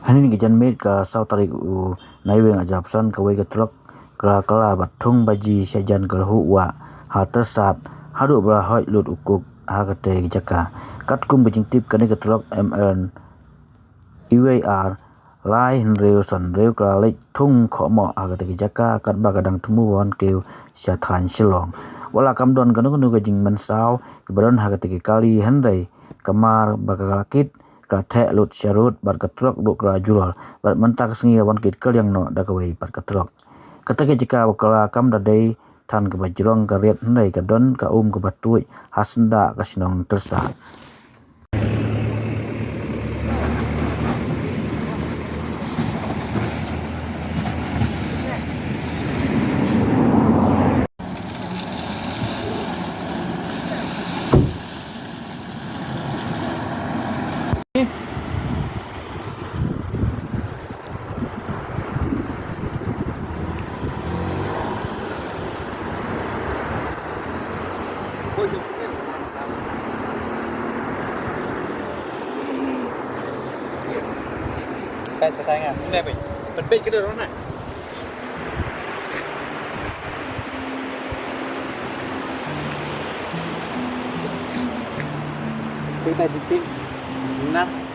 Hanin gijan met ka sau tarik u naiweng ajapsan ka wei ka truk kala batung baji sajan kalhu wa ha tersat hadu bra hoi lut ukuk ha kate jaka katkum bijing tip kane ka truk MN UAR lai reu san reu ka lek thung kho mo ha kate jaka kat ba kadang tumu wan keu sya than shilong wala kam don kanu ka jing man sau ke baron ha kate kali handai kamar bakalakit ka the lut syarut bat ka truk duk ra julal bat mentak sengi wan kit kel yang no da ka wei bat ka truk katake jika wakala kam da dei than ka bajrong ka riat handai ka don ka ka batui hasnda ka sinong tersa Pet cái tay nè, này mình pet cái đường đó này. Cái tay tí nát.